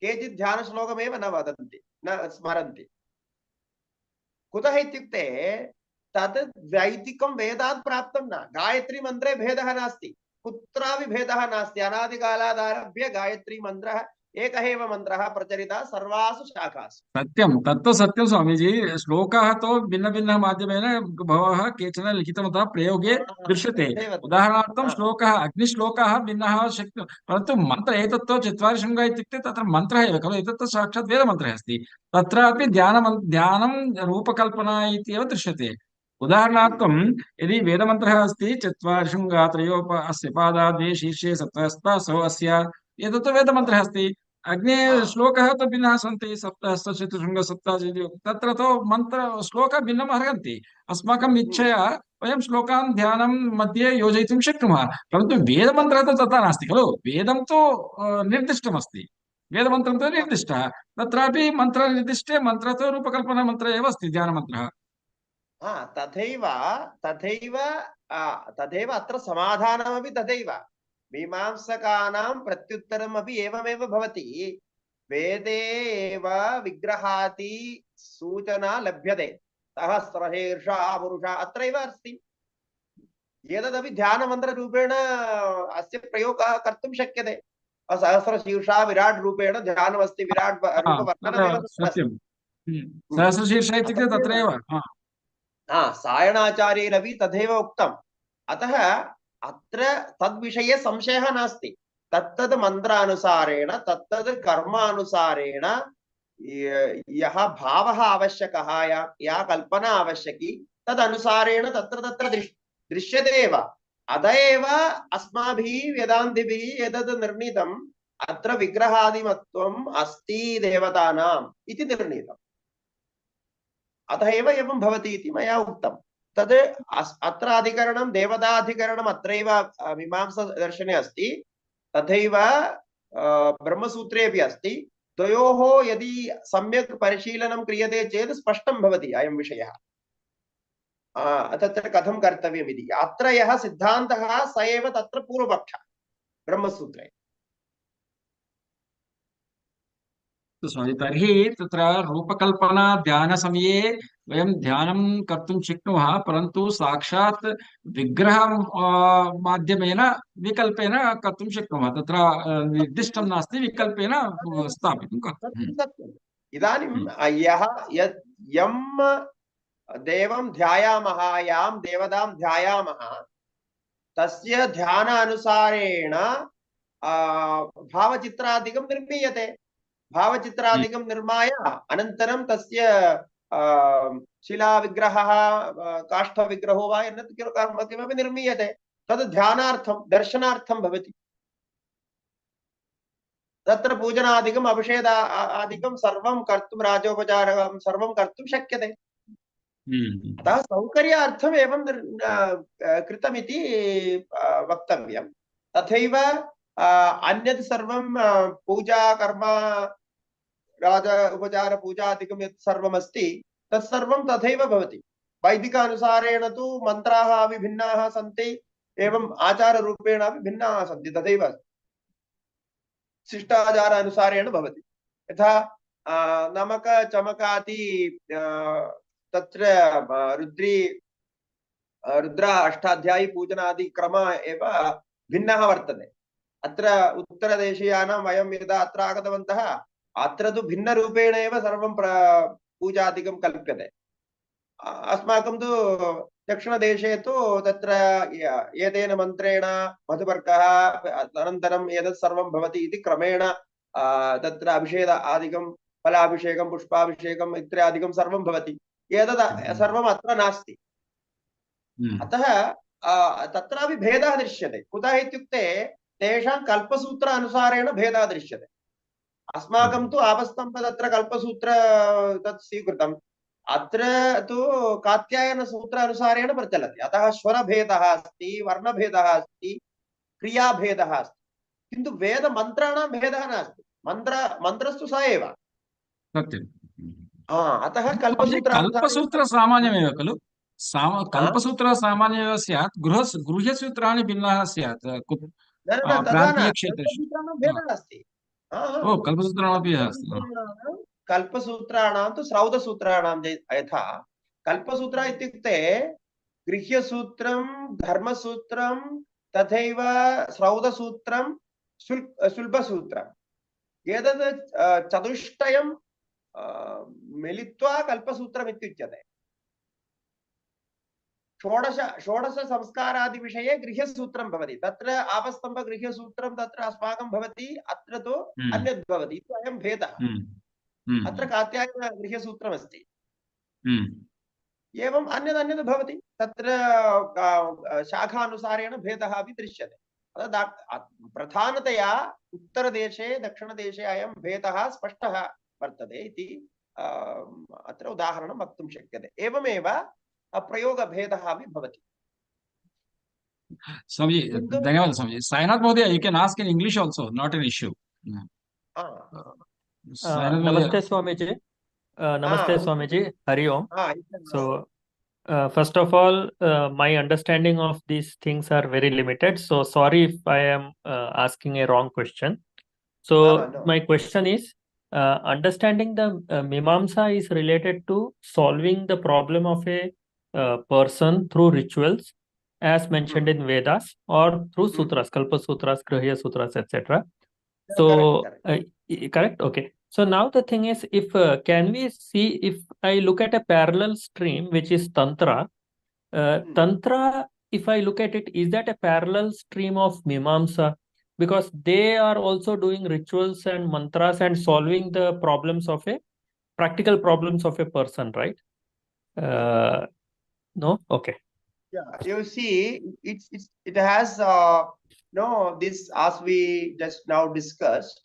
केचित् ध्यानश्लोकमेव न वदन्ति, न स्मरन्ति। कुतः इत्युक्ते तद् वैदिकं वेदात् प्राप्तं न। गायत्री मन्त्रे भेदः नास्ति, कुत्रापि भेदः नास्ति। अनादिकालादारभ्य गायत्री मन्त्रः एकः एव मन्त्रः प्रचलितः सर्वासु शाखासु। सत्यं तत्तु सत्यं स्वामीजी। श्लोकाः तु भिन्नभिन्न माध्यमेन बहवः केचन लिखितवन्तः प्रयोगे दृश्यते। तथैव उदाहरणार्थं श्लोकः अग्निश्लोकः भिन्नः शक्नु, परन्तु मन्त्र एतत्तु चत्वारि शृङ्ग इत्युक्ते तत्र मन्त्रः एव खलु, एतत्तु साक्षात् वेदमन्त्रः अस्ति। तत्रापि ध्यानं रूपकल्पना इत्येव दृश्यते। उदाहरणार्थं यदि वेदमन्त्रः अस्ति चत्वारि शृङ्गा त्रयोप अस्य पादा द्वे शीर्षे सप्तहस्तासो अस्य, एतत्तु वेदमन्त्रः अस्ति। अग्ने श्लोकः तु भिन्नाः सन्ति, सप्तहस्त चतुशृङ्ग सप्तादि, तत्र तु मन्त्र श्लोकः भिन्नम् अर्हन्ति। अस्माकम् इच्छया वयं श्लोकान् ध्यानं मध्ये योजयितुं शक्नुमः, परन्तु वेदमन्त्रः तु तथा नास्ति खलु। वेदं तु निर्दिष्टमस्ति, वेदमन्त्रं तु निर्दिष्टः, तत्रापि मन्त्रनिर्दिष्टे मन्त्र तु रूपकल्पनामन्त्रः एव अस्ति, ध्यानमन्त्रः। तथैव तथैव तथैव अत्र समाधानमपि तथैव। मीमांसकानां प्रत्युत्तरमपि एवमेव भवति। वेदे एव विग्रहाति सूचना लभ्यते। सहस्रहेर्षा पुरुषा अत्रैव अस्ति। एतदपि ध्यानमन्त्ररूपेण अस्य प्रयोगः कर्तुं शक्यते। सहस्रशीर्षा विराट् रूपेण ध्यानमस्ति, विराट् रूपवर्णनमेव सत्यं। सहस्रशीर्ष इत्युक्ते तत्रैव सायणाचार्यैरपि तथैव उक्तम्। अतः अत्र तद्विषये संशयः नास्ति। तत्तद् मन्त्रानुसारेण तत्तद् कर्मानुसारेण यः भावः आवश्यकः, या कल्पना आवश्यकी, तदनुसारेण तत्र तत्र दृश्यते एव। अत एव अस्माभिः वेदान्तिभिः एतद् निर्णीतम्, अत्र विग्रहादिमत्वम् अस्ति देवतानाम् इति निर्णीतम्। अतः एव एवं भवति इति मया उक्तं। तद् अत्र अधिकरणं देवताधिकरणम् अत्रैव मीमांसादर्शने अस्ति, तथैव ब्रह्मसूत्रे अपि अस्ति। द्वयोः यदि सम्यक् परिशीलनं क्रियते चेत् स्पष्टं भवति अयं विषयः, तत्र कथं कर्तव्यमिति। अत्र यः सिद्धान्तः स एव तत्र पूर्वपक्षः ब्रह्मसूत्रे। स्वामी, तर्हि तत्र रूपकल्पना ध्यानसमये वयं ध्यानं कर्तुं शक्नुमः, परन्तु साक्षात् विग्रह माध्यमेन विकल्पेन कर्तुं शक्नुमः। तत्र निर्दिष्टं नास्ति, विकल्पेन स्थापितुं कर्तुं। इदानीं यः यं देवं ध्यायामः, यां देवतां ध्यायामः, तस्य ध्यानानुसारेण भावचित्रादिकं निर्मीयते। भावचित्रादिकं निर्माय अनन्तरं तस्य शिलाविग्रहः, काष्ठविग्रहो वा यत् किमपि निर्मीयते। तद् ध्यानार्थं दर्शनार्थं भवति। तत्र पूजनादिकम् अभिषेकादिकं सर्वं कर्तुं, राजोपचारं सर्वं कर्तुं शक्यते। अतः सौकर्यार्थम् एवं कृतमिति वक्तव्यं। तथैव अन्यत् सर्वं पूजा कर्म, राज उपचार पूजादिकं यत् सर्वमस्ति तत्सर्वं तथैव भवति। वैदिकानुसारेण तु मन्त्राः अपि भिन्नाः सन्ति, एवम् आचाररूपेण अपि भिन्नाः सन्ति, तथैव शिष्टाचारानुसारेण भवति। यथा नमक चमकाति तत्र रुद्र अष्टाध्यायी पूजनादि क्रमः एव भिन्नः वर्तते। अत्र उत्तरदेशीयानां वयं यदा अत्र आगतवन्तः, अत्र तु भिन्नरूपेण एव सर्वं पूजादिकं कल्प्यते। अस्माकं तु दक्षिणदेशे तु तत्र एतेन मन्त्रेण मधुपर्कः, अनन्तरम् एतत् सर्वं भवति इति क्रमेण तत्र अभिषेक आदिकं, फलाभिषेकं, पुष्पाभिषेकम् इत्यादिकं सर्वं भवति। एतत् सर्वम् अत्र नास्ति। अतः तत्रापि भेदः दृश्यते। कुतः इत्युक्ते तेषां कल्पसूत्र अनुसारेण भेदः दृश्यते। अस्माकं तु आपस्तम्भ तत्र कल्पसूत्र तत् स्वीकृतम्, अत्र तु कात्यायनसूत्र अनुसारेण प्रचलति। अतः स्वरभेदः अस्ति, वर्णभेदः अस्ति, क्रियाभेदः अस्ति, किन्तु वेदमन्त्राणां भेदः नास्ति। मन्त्रस्तु स एव। सत्यम्। अतः कल्पसूत्र सामान्यमेव खलु। कल्पसूत्र सामान्यमेव स्यात्, गृह्यसूत्राणि भिन्नाः स्यात् प्रान्तीयक्षेत्रेषु। भेदः अस्ति। कल्पसूत्राणपि अस्ति। कल्पसूत्राणां तु श्रौतसूत्राणां यथा कल्पसूत्र इत्युक्ते गृह्यसूत्रं, धर्मसूत्रं, तथैव श्रौतसूत्रं, शुल्बसूत्रम् एतद् चतुष्टयं मिलित्वा कल्पसूत्रम् इत्युच्यते। षोडश संस्कारादिविषये गृह्यसूत्रं भवति। तत्र आपस्तम्भगृह्यसूत्रं तत्र अस्माकं भवति, अत्र तु अन्यद् भवति। इति अयं भेदः। अत्र कात्यायनगृह्यसूत्रमस्ति, एवम् अन्यद् भवति। तत्र शाखानुसारेण भेदः अपि दृश्यते। प्रधानतया उत्तरदेशे दक्षिणदेशे अयं भेदः स्पष्टः वर्तते इति अत्र उदाहरणं वक्तुं शक्यते। एवमेव प्रयोगभेदः अपि भवति। Swamiji, धन्यवाद Swamiji. Sainath Mohdaya, you can ask in English also, not an issue. Namaste Swamiji. Namaste Swamiji. Hari Om. So, first of all, my understanding of these things are very limited. So, sorry if I am asking a wrong question. So, no. my question is, understanding the Mimamsa is related to solving the problem of a person through rituals, as mentioned in Vedas, or through sutras, Kalpa Sutras, Grihya Sutras, etc. So, correct? Okay. So now the thing is, if can we see, if I look at a parallel stream, which is Tantra, Tantra, if I look at it, is that a parallel stream of Mimamsa? Because they are also doing rituals and mantras and solving the problems of a practical problems of a person, right? No? Okay. Yeah, you see, it has no, this, as we just now discussed,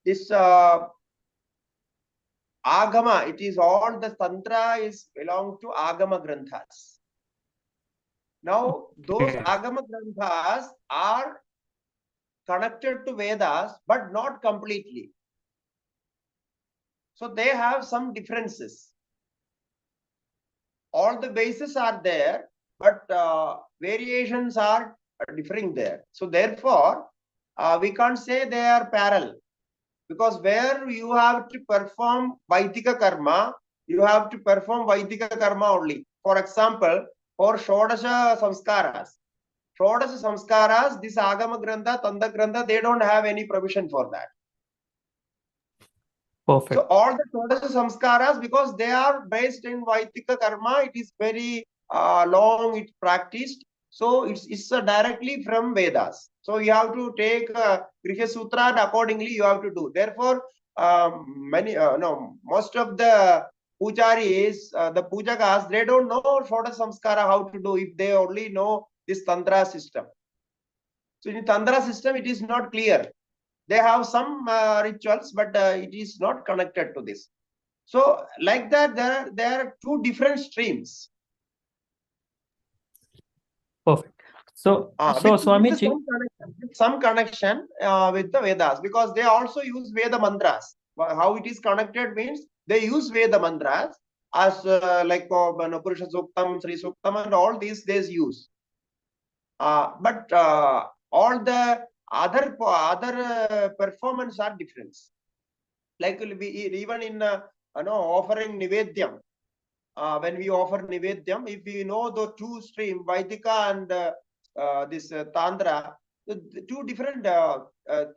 this Agama, it is all the Tantra is belong to Agama Granthas. Now, those Agama Granthas are connected to Vedas, but not completely. So they have some differences. All the bases are there, but variations are differing there. So therefore, we can't say they are parallel, because where you have to perform Vaitika karma, you have to perform Vaitika karma only. For example, for Shodasha Samskaras, this Agama Grantha, Tanda Grantha, they don't have any provision for that. Perfect. So all the Shodasha Samskaras, because they are based in Vaitika karma, it is very long, it's practiced. So it's directly from Vedas. So you have to take Grihya Sutra and accordingly you have to do. Therefore, most of the pujaris, the pujakas, they don't know Shodasha Samskara how to do if they only know this Tantra system. So in Tantra system, it is not clear. They have some rituals, but it is not connected to this. So like that, there are two different streams. Perfect. So, Swamiji, with some connection with the Vedas, because they also use Veda mantras. How it is connected means they use Veda mantras as like Purusha Suktam, Sri Suktam, and all these they use. But all the other performance are different. Like even in offering Nivedyam, when we offer Nivedyam, if we know the two stream, Vaidika and this Tantra, the two different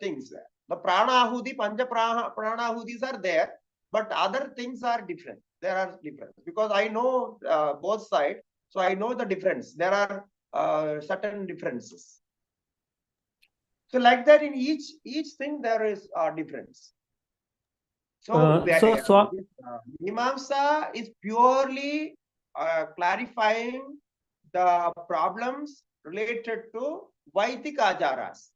things. The Pranahudi, Pancha Pranahudis are there, but other things are different. There are different. Because I know both sides, so I know the difference. There are certain differences. So like that, in each thing there is a difference. So Mimamsa is purely clarifying the problems related to Vaidik acharas.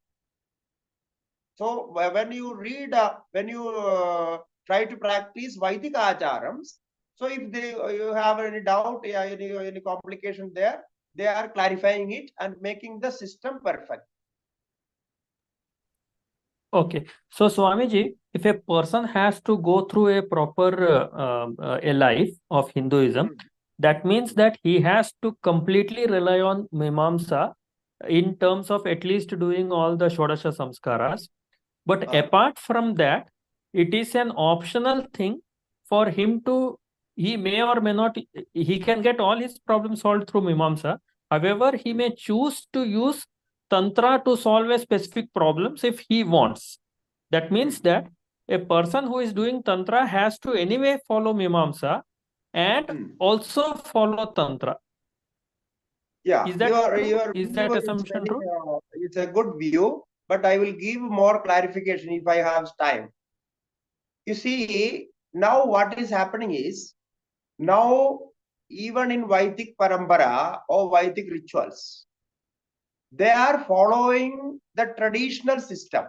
So when you read, when you try to practice Vaidik acharams, so if you have any doubt, any complication there, they are clarifying it and making the system perfect. Okay. So, Swamiji, if a person has to go through a proper a life of Hinduism, that means that he has to completely rely on Mimamsa in terms of at least doing all the Shodasha Samskaras. But apart from that, it is an optional thing for him to, he may or may not, he can get all his problems solved through Mimamsa. However, he may choose to use Tantra to solve a specific problems if he wants. That means that a person who is doing Tantra has to anyway follow Mimamsa and also follow Tantra. Yeah, Is that your true? Is that view is assumption very, true? it's a good view, but I will give more clarification if I have time. You see, now what is happening is, now even in Vaidik Parampara or Vaidik rituals, they are following the traditional system.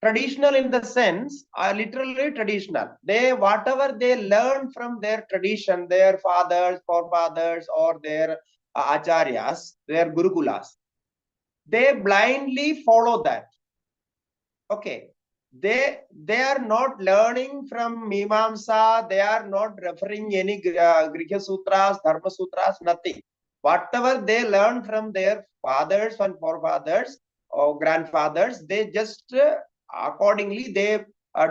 Traditional in the sense, literally traditional. They, whatever they learn from their tradition, their fathers, forefathers, or their acharyas, their gurukulas, they blindly follow that. Okay. They are not learning from Mimamsa, they are not referring any Grihya Sutras, Dharma Sutras, nothing. Whatever they learn from their fathers and forefathers or grandfathers, they just accordingly they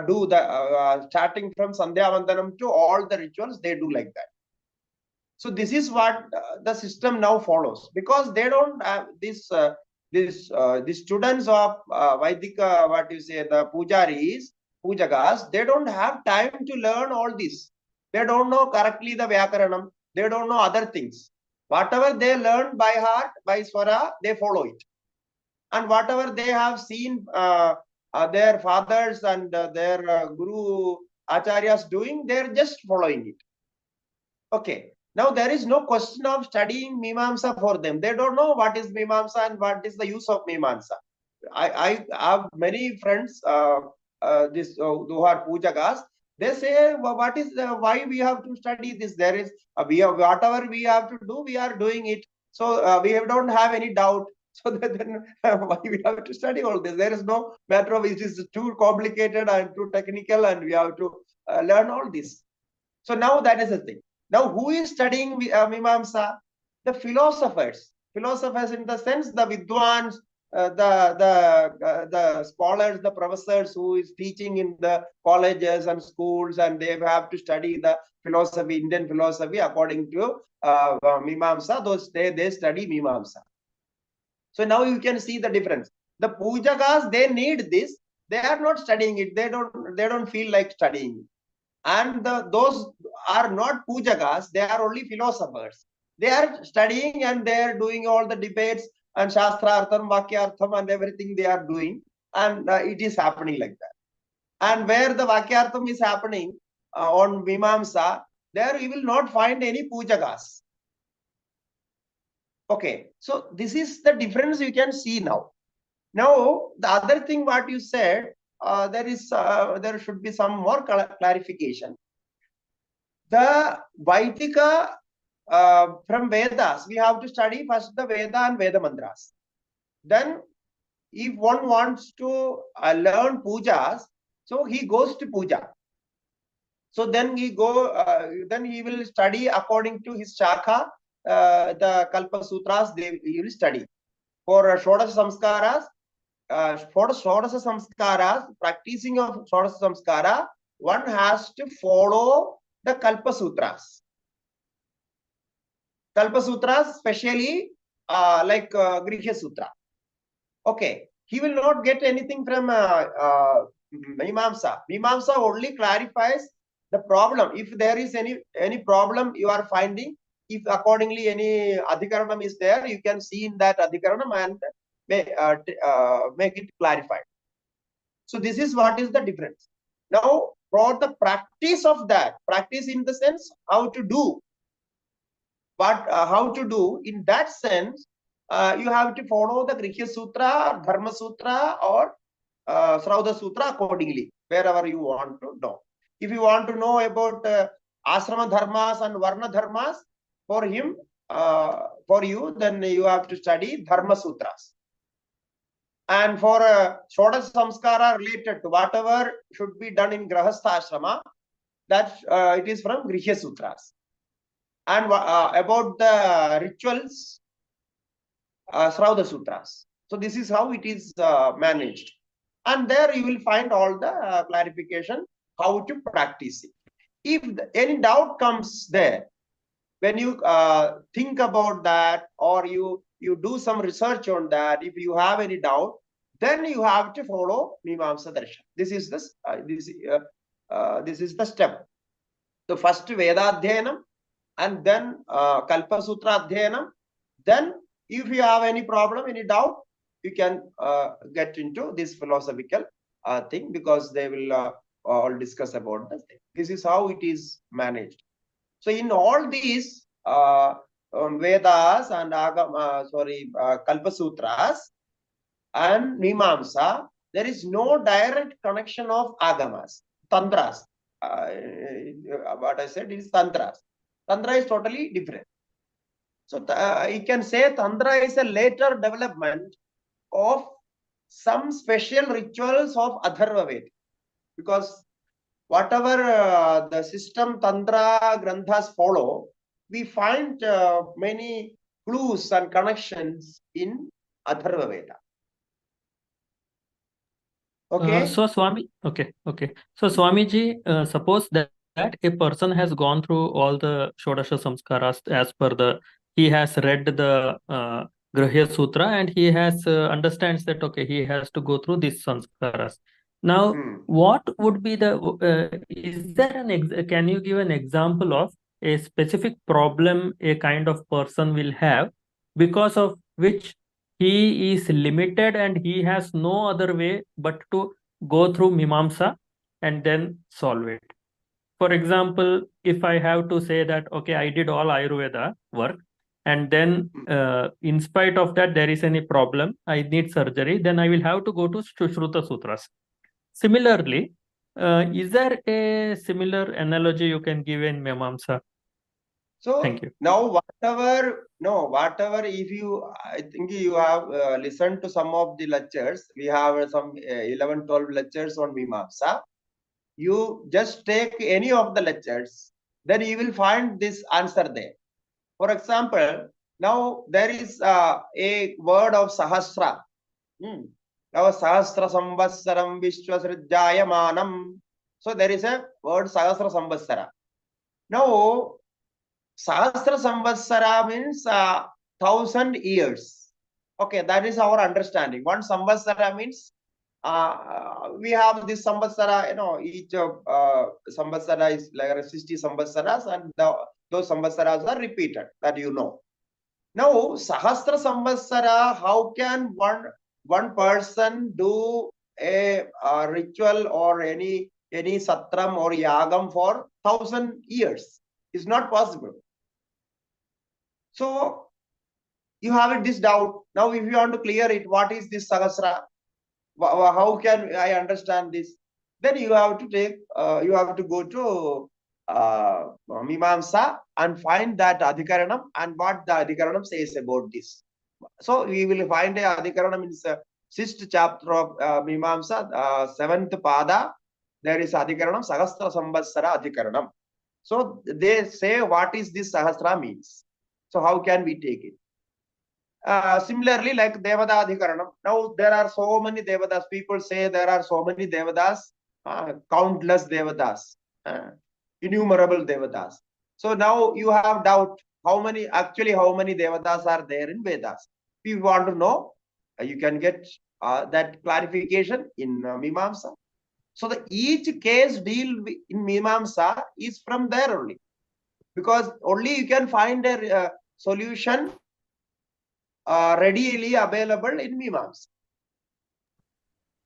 do the starting from Sandhya Vandanam to all the rituals, they do like that. So this is what the system now follows, because they don't have this the students of Vaidika, what you say, the pujaris, pujagas, they don't have time to learn all this. They don't know correctly the Vyakaranam. They don't know other things. Whatever they learn by heart, by swara, they follow it. And whatever they have seen their fathers and their guru acharyas doing, they're just following it. Okay. Now there is no question of studying Mimamsa for them. They don't know what is Mimamsa and what is the use of Mimamsa. I have many friends, who are pujagas. They say, well, what is why we have to study this? There is we have, whatever we have to do, we are doing it. So we don't have any doubt. So then why we have to study all this? There is no matter of it is too complicated and too technical, and we have to learn all this. So now that is the thing. Now, who is studying Mimamsa? The philosophers. Philosophers in the sense the Vidwans, the scholars, the professors who is teaching in the colleges and schools, and they have to study the philosophy, Indian philosophy according to Mimamsa. Those they study Mimamsa. So now you can see the difference. The pujagas, they need this. They are not studying it. They don't feel like studying it. And those are not pujagas, they are only philosophers. They are studying and they are doing all the debates and shastrartham, vakyartham and everything they are doing, and it is happening like that. And where the vakyartham is happening on Mimamsa, there you will not find any pujagas. Okay, so this is the difference you can see now. Now the other thing what you said, there should be some more clarification. The Vaitika from Vedas, we have to study first the Veda and Veda mantras. Then, if one wants to learn pujas, so he goes to puja. So then he will study according to his shakha, the Kalpa Sutras. He will study for Shodasa Samskaras. For Shodasa Samskaras, practicing of Shodasa Samskara, one has to follow the Kalpa Sutras. Kalpa Sutras, especially like Grihya Sutra. Okay, he will not get anything from Mimamsa. Mimamsa only clarifies the problem. If there is any problem you are finding, if accordingly any adhikaranam is there, you can see in that adhikaranam and make it clarified. So this is what is the difference. Now, for the practice of that, practice in the sense how to do, but how to do in that sense, you have to follow the Grihya Sutra, Dharma Sutra, or Srauda Sutra accordingly, wherever you want to know. If you want to know about Asrama Dharmas and Varna Dharmas, for you, then you have to study Dharma Sutras. And for Shodas Samskara related to whatever should be done in Grahastha Ashrama, that it is from Grihya Sutras. And about the rituals, Srauda Sutras. So this is how it is managed. And there you will find all the clarification how to practice it. If any doubt comes there, when you think about that, or you do some research on that, if you have any doubt, then you have to follow Mimamsa Darshan. This is the step. The first Vedadhyanam, and then Kalpa Sutra Adhyanam. Then, if you have any problem, any doubt, you can get into this philosophical thing, because they will all discuss about the thing. This is how it is managed. So, in all these Vedas and Kalpa Sutras and Mimamsa, there is no direct connection of Agamas, Tantras. What I said is Tantras. Tantra is totally different. So you can say Tantra is a later development of some special rituals of Atharva Veda, because whatever the system Tantra Granthas follow, we find many clues and connections in Atharva Veda. Okay. So Swami, okay. So Swamiji, suppose that a person has gone through all the Shodasha Samskaras as per he has read the Grahya Sutra, and he has understands that, okay, he has to go through these Samskaras. Now, what would be is there can you give an example of a specific problem a kind of person will have, because of which he is limited and he has no other way but to go through Mimamsa and then solve it? For example, if I have to say that, okay, I did all Ayurveda work, and then in spite of that, there is any problem, I need surgery, then I will have to go to Shruta Sutras. Similarly, is there a similar analogy you can give in Mimamsa? So thank you. Now, whatever, if you, I think you have listened to some of the lectures. We have some 11, 12 lectures on Mimamsa. You just take any of the lectures, then you will find this answer there. For example, now there is a word of Sahasra. Now, Sahasra Samvatsaram Vishwasrijayamanam. So there is a word Sahasra Samvatsara. Now, Sahasra Samvatsara means 1,000 years. Okay, that is our understanding. One Samvatsara means we have this Samvatsara, each Samvatsara is like 60 Samvatsaras, and those Samvatsaras are repeated, that you know. Now, Sahasra Samvatsara, how can one person do a ritual or any satram or yagam for 1,000 years? It's not possible. So you have this doubt. Now, if you want to clear it, what is this Sahasra? How can I understand this? Then you have to take, you have to go to Mimamsa and find that Adhikaranam and what the Adhikaranam says about this. So we will find a Adhikaranam in the 6th chapter of Mimamsa, 7th Pada. There is Adhikaranam, Sahasra Samvatsara Adhikaranam. So they say what is this Sahasra means. So how can we take it? Similarly, like Devada Adhikaranam. Now there are so many Devadas. People say there are so many Devadas, countless Devadas, innumerable Devadas. So now you have doubt how many Devadas are there in Vedas. If you want to know, you can get that clarification in Mimamsa. So each case deal in Mimamsa is from there only, because only you can find a solution readily available in Mimamsa.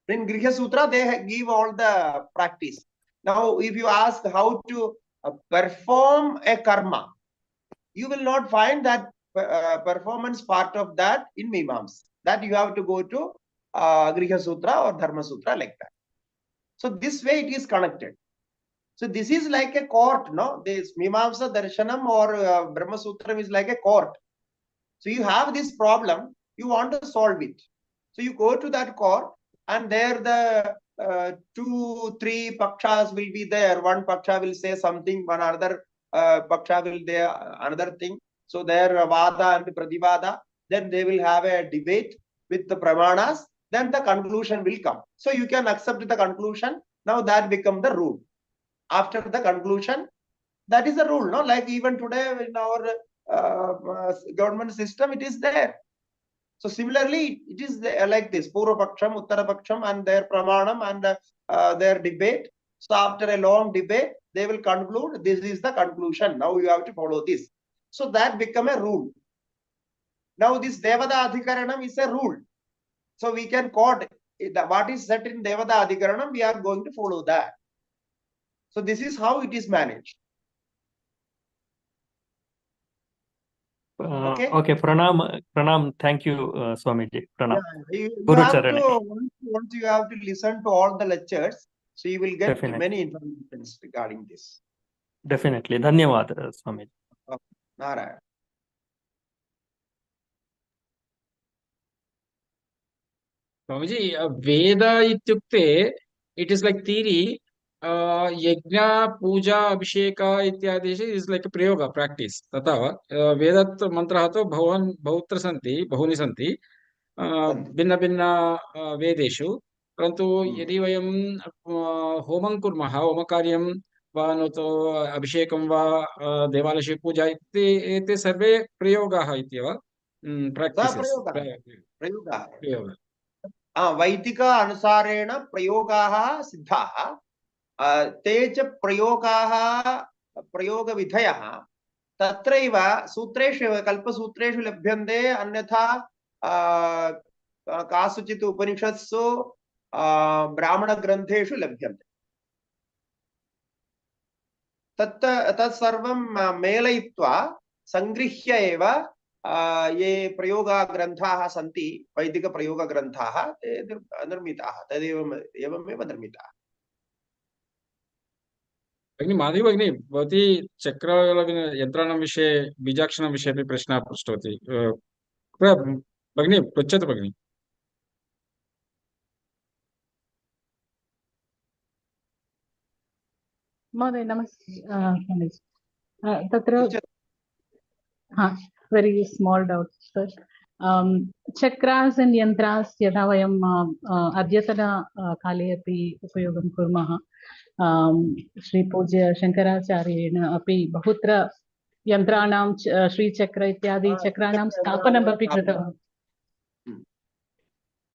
In Grihya Sutra, they give all the practice. Now, if you ask how to perform a karma, you will not find that performance part of that in Mimamsa. That you have to go to Grihya Sutra or Dharma Sutra, like that. So this way it is connected. So this is like a court, no? This Mimamsa Darshanam or Brahma Sutra is like a court. So you have this problem, you want to solve it. So you go to that court, and there the 2, 3 pakshas will be there. One paksha will say something, one other paksha will say another thing. So there vada and prativada. Then they will have a debate with the pramanas. Then the conclusion will come. So you can accept the conclusion. Now that becomes the rule. After the conclusion, that is the rule, no? Like even today in our government system, it is there. So similarly, it is like this: Purva Paksham, Uttara Paksham, and their Pramanam and their debate. So after a long debate, they will conclude, this is the conclusion. Now you have to follow this. So that become a rule. Now this Devada Adhikaranam is a rule. So we can quote what is set in Devada Adhikaranam, we are going to follow that. So this is how it is managed. Okay. Okay. Pranam. Thank you, Swamiji. Pranam. Yeah, you Guru have Charane. to, once you have to listen to all the lectures, so you will get Definitely. many information regarding this. Definitely. Dhanyavad, Swamiji. Okay. Narayana. स्वामीजी वेद इत्युक्ते it is like theory यज्ञ पूजा अभिषेक इत्यादि is like प्रयोग practice तथा वा वेदत् मंत्रः तो भवन् बहुत्र सन्ति बहुनि सन्ति भिन्न भिन्न वेदेषु परन्तु यदि वयं होमं कुर्मः होमकार्यं वा नो तो अभिषेकं वा देवालये पूजा इति एते सर्वे प्रयोगाः इत्येव प्रैक्टिसेस् प्रयोगाः वैदिक अनुसारेण प्रयोगाः सिद्धाः ते च प्रयोगाः प्रयोगविधयः तत्रैव सूत्रेषु कल्पसूत्रेषु लभ्यन्ते अन्यथा कासुचित् उपनिषत्सु ब्राह्मणग्रन्थेषु लभ्यन्ते तत्सर्वं मेलयित्वा संगृह्य एव ये प्रयोगग्रन्थाः सन्ति वैदिकप्रयोगग्रन्थाः ते निर्मिताः एवमेव निर्मिताः भगिनी माधवी भगिनी भवती चक्रयन्त्राणां विषये बीजाक्षराणां विषये अपि प्रश्नः पृष्टवती भगिनी पृच्छतु भगिनी महोदय नमस्ते तत्र very small doubt sir chakras and yantras यदा वयं अद्यतन काले अपि उपयोगं कुर्मः श्रीपूज्य शङ्कराचार्येण अपि बहुत्र यन्त्राणां श्रीचक्र इत्यादि चक्राणां स्थापनमपि कृतवान्